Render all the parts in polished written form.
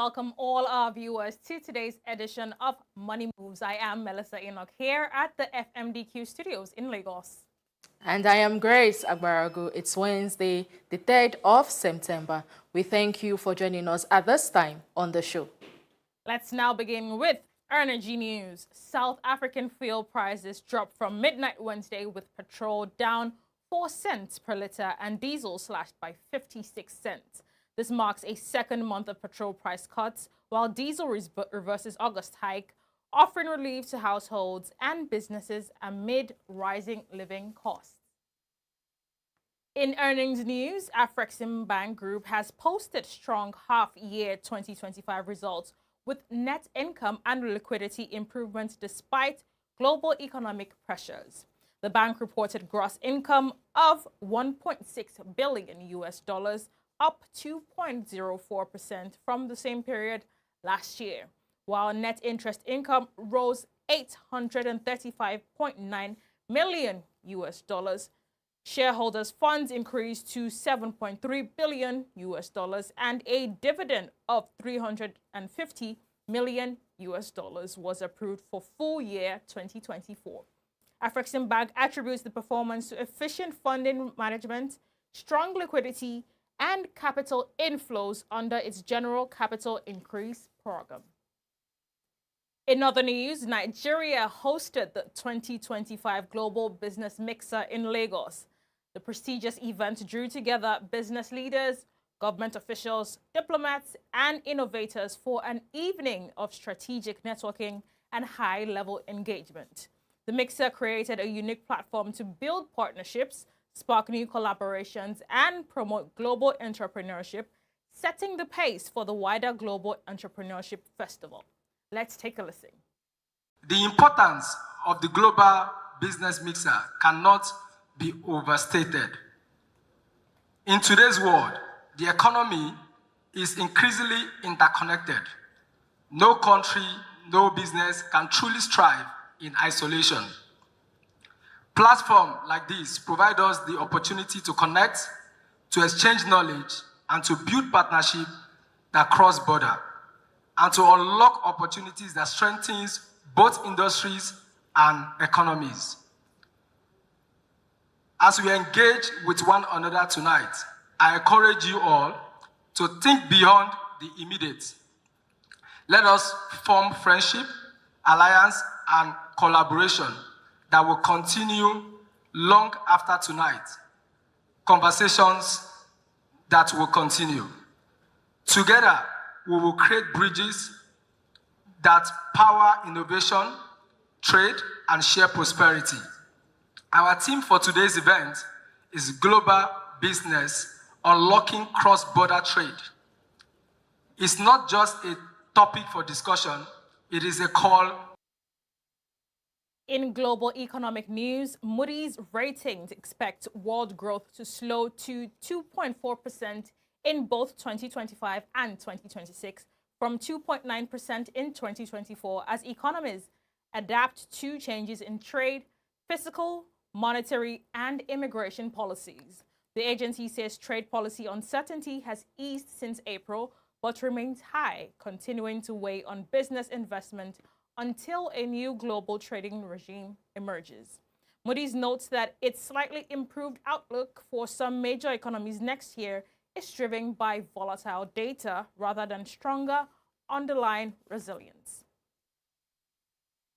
welcome all our viewers to today's edition of Money Moves. I am Melissa Enoch here at the FMDQ studios in Lagos. And I am Grace Agbaragu. It's Wednesday, the 3rd of September. We thank you for joining us at this time on the show. Let's now begin with energy news. South African fuel prices dropped from midnight Wednesday, with petrol down 4 cents per litre and diesel slashed by 56 cents. This marks a second month of petrol price cuts, while diesel reverses August hike, offering relief to households and businesses amid rising living costs. In earnings news, Afreximbank Group has posted strong half-year 2025 results, with net income and liquidity improvements despite global economic pressures. The bank reported gross income of $1.6 billion, up 2.04% from the same period last year, while net interest income rose $835.9 million. Shareholders' funds increased to $7.3 billion, and a dividend of $350 million was approved for full year 2024. Afreximbank attributes the performance to efficient funding management, strong liquidity, and capital inflows under its General Capital Increase Program. In other news, Nigeria hosted the 2025 Global Business Mixer in Lagos. The prestigious event drew together business leaders, government officials, diplomats, and innovators for an evening of strategic networking and high-level engagement. The Mixer created a unique platform to build partnerships, spark new collaborations, and promote global entrepreneurship, setting the pace for the wider Global Entrepreneurship Festival. Let's take a listen. The importance of the Global Business Mixer cannot be overstated. In today's world, the economy is increasingly interconnected. No country, no business can truly strive in isolation. Platforms like this provide us the opportunity to connect, to exchange knowledge, and to build partnerships that cross border, and to unlock opportunities that strengthens both industries and economies. As we engage with one another tonight, I encourage you all to think beyond the immediate. Let us form friendship, alliance, and collaboration that will continue long after tonight. Conversations that will continue. Together, we will create bridges that power innovation, trade, and share prosperity. Our theme for today's event is Global Business, Unlocking Cross-Border Trade. It's not just a topic for discussion, it is a call. In global economic news, Moody's ratings expect world growth to slow to 2.4% in both 2025 and 2026, from 2.9% in 2024, as economies adapt to changes in trade, fiscal, monetary, and immigration policies. The agency says trade policy uncertainty has eased since April, but remains high, continuing to weigh on business investment until a new global trading regime emerges. Moody's notes that its slightly improved outlook for some major economies next year is driven by volatile data rather than stronger underlying resilience.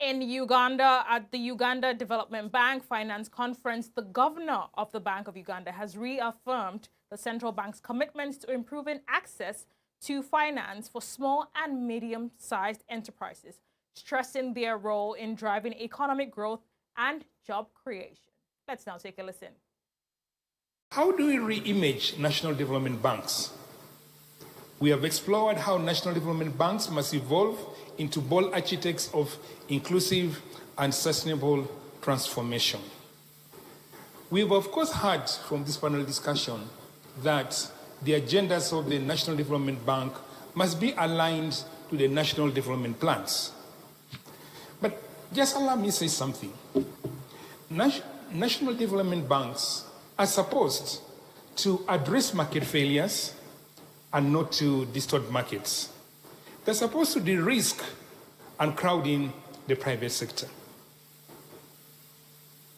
In Uganda, at the Uganda Development Bank Finance Conference, the governor of the Bank of Uganda has reaffirmed the central bank's commitment to improving access to finance for small and medium-sized enterprises, stressing their role in driving economic growth and job creation. Let's now take a listen. How do we re-image national development banks? We have explored how national development banks must evolve into bold architects of inclusive and sustainable transformation. We've of course heard from this panel discussion that the agendas of the National Development Bank must be aligned to the national development plans. But just allow me to say something. National development banks are supposed to address market failures and not to distort markets. They're supposed to de-risk and crowd in the private sector.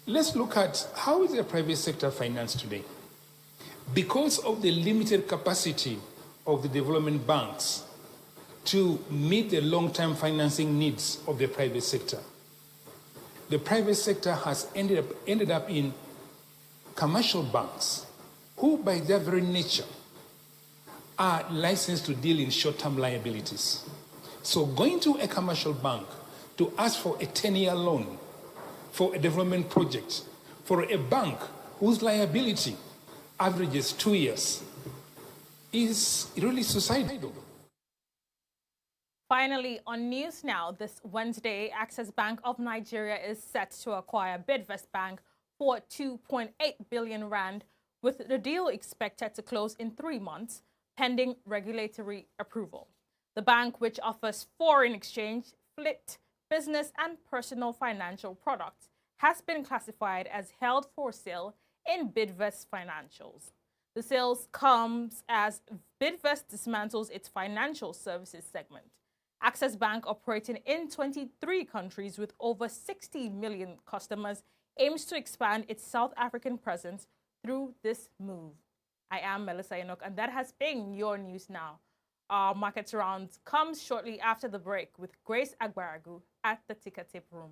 Let's look at how is the private sector financed today. Because of the limited capacity of the development banks to meet the long-term financing needs of the private sector, the private sector has ended up in commercial banks, who by their very nature are licensed to deal in short-term liabilities. So going to a commercial bank to ask for a 10-year loan for a development project for a bank whose liability averages 2 years is really suicidal. Finally, on News Now, this Wednesday, Access Bank of Nigeria is set to acquire Bidvest Bank for 2.8 billion rand, with the deal expected to close in 3 months, pending regulatory approval. The bank, which offers foreign exchange, fleet, business and personal financial products, has been classified as held for sale in Bidvest financials. The sales comes as Bidvest dismantles its financial services segment. Access Bank, operating in 23 countries with over 60 million customers, aims to expand its South African presence through this move. I am Melissa Enoch, and that has been your News Now. Our Markets Round comes shortly after the break with Grace Agbaragu at the Ticker Tape Room.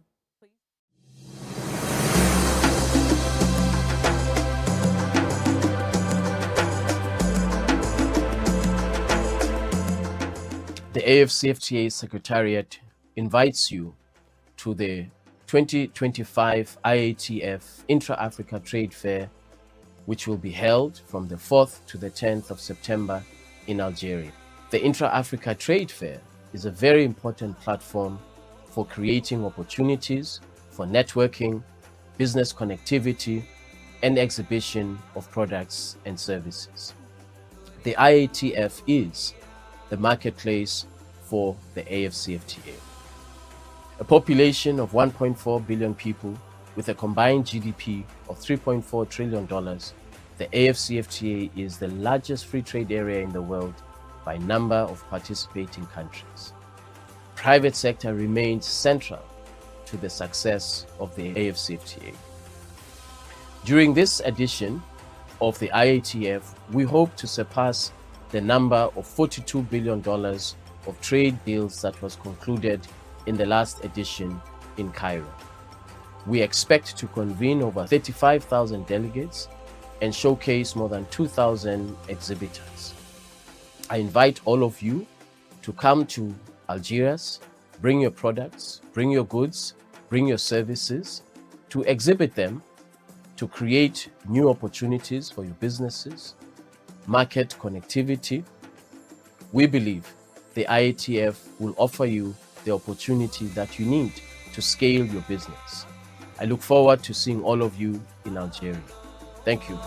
The AFCFTA Secretariat invites you to the 2025 IATF Intra-Africa Trade Fair, which will be held from the 4th to the 10th of September in Algeria. The Intra-Africa Trade Fair is a very important platform for creating opportunities for networking, business connectivity, and exhibition of products and services. The IATF is the marketplace for the AFCFTA. A population of 1.4 billion people with a combined GDP of $3.4 trillion, the AFCFTA is the largest free trade area in the world by number of participating countries. Private sector remains central to the success of the AFCFTA. During this edition of the IATF, we hope to surpass the number of $42 billion of trade deals that was concluded in the last edition in Cairo. We expect to convene over 35,000 delegates and showcase more than 2,000 exhibitors. I invite all of you to come to Algiers, bring your products, bring your goods, bring your services, to exhibit them, to create new opportunities for your businesses, market connectivity. We believe the IATF will offer you the opportunity that you need to scale your business. I look forward to seeing all of you in Algeria. Thank you.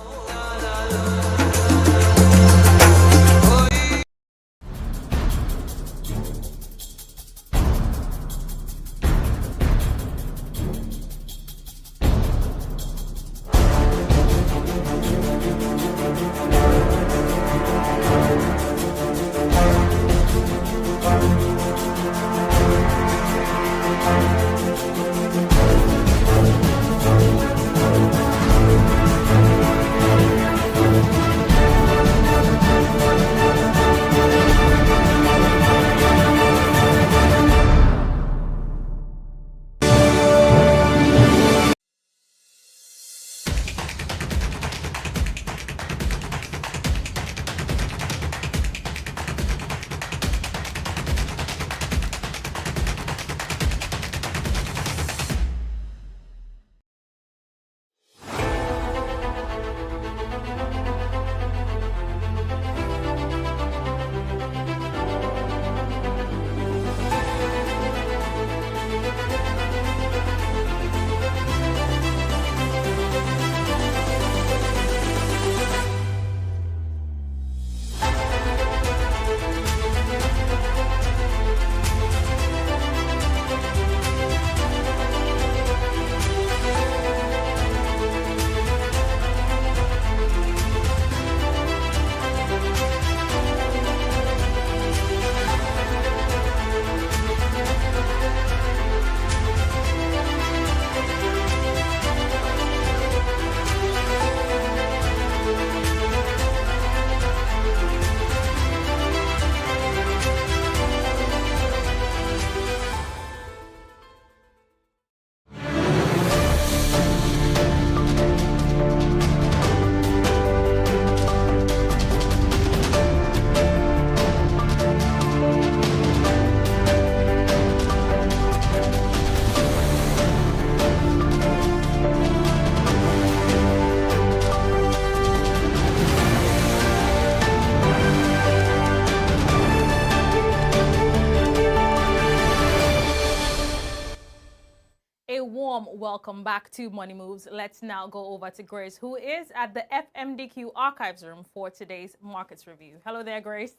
a warm welcome back to Money Moves. Let's now go over to Grace, who is at the FMDQ Archives Room for today's Markets Review. Hello there, Grace.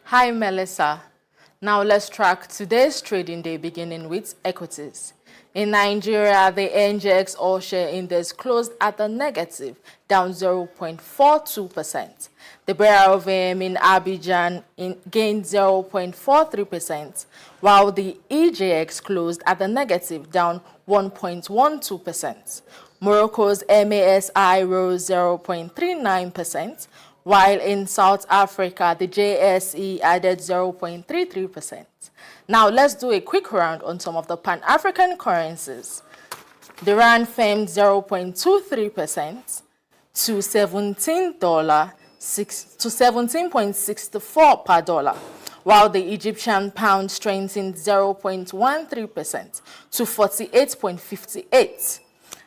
Hi, Melissa. Now let's track today's trading day, beginning with equities. In Nigeria, the NGX All-Share Index closed at a negative, down 0.42%. The Barrier of AM in Abidjan gained 0.43%, while the EJX closed at a negative, down 1.12%. Morocco's MASI rose 0.39%, while in South Africa, the JSE added 0.33%. Now, let's do a quick round on some of the Pan-African currencies. The Rand firmed 0.23% to $17.64 per dollar, while the Egyptian pound strengthened 0.13% to 48.58.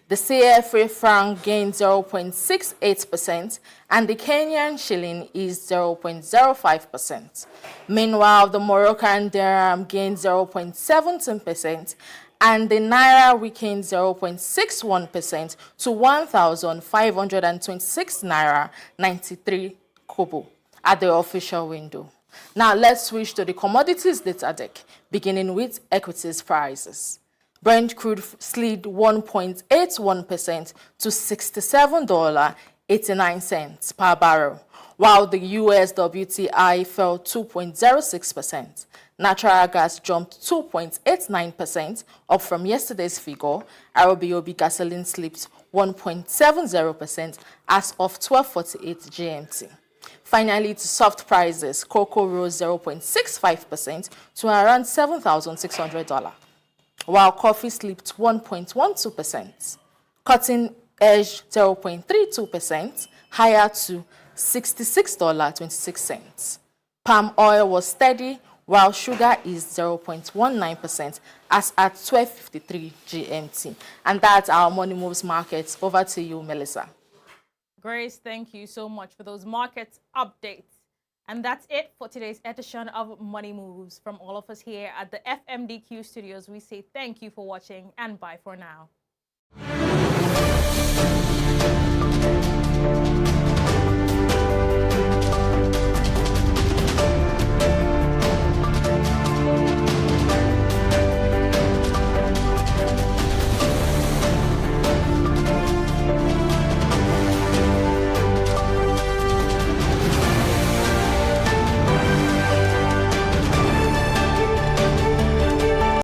The CFA franc gained 0.68%, and the Kenyan shilling is 0.05%. Meanwhile, the Moroccan dirham gained 0.17%, and the naira weakened 0.61% to 1,526 naira 93 kobo at the official window. Now let's switch to the commodities data deck, beginning with equities prices. Brent crude slid 1.81% to $67.89 per barrel, while the US WTI fell 2.06%. Natural gas jumped 2.89%, up from yesterday's figure. RBOB gasoline slipped 1.70% as of 12:48 GMT. Finally, to soft prices, cocoa rose 0.65% to around $7,600. While coffee slipped 1.12%. Cotton edged 0.32%, higher to $66.26. Palm oil was steady, while sugar is 0.19% as at 12:53 GMT. And that's our Money Moves markets. Over to you, Melissa. Grace, thank you so much for those market updates. And that's it for today's edition of Money Moves. From all of us here at the FMDQ studios, we say thank you for watching and bye for now.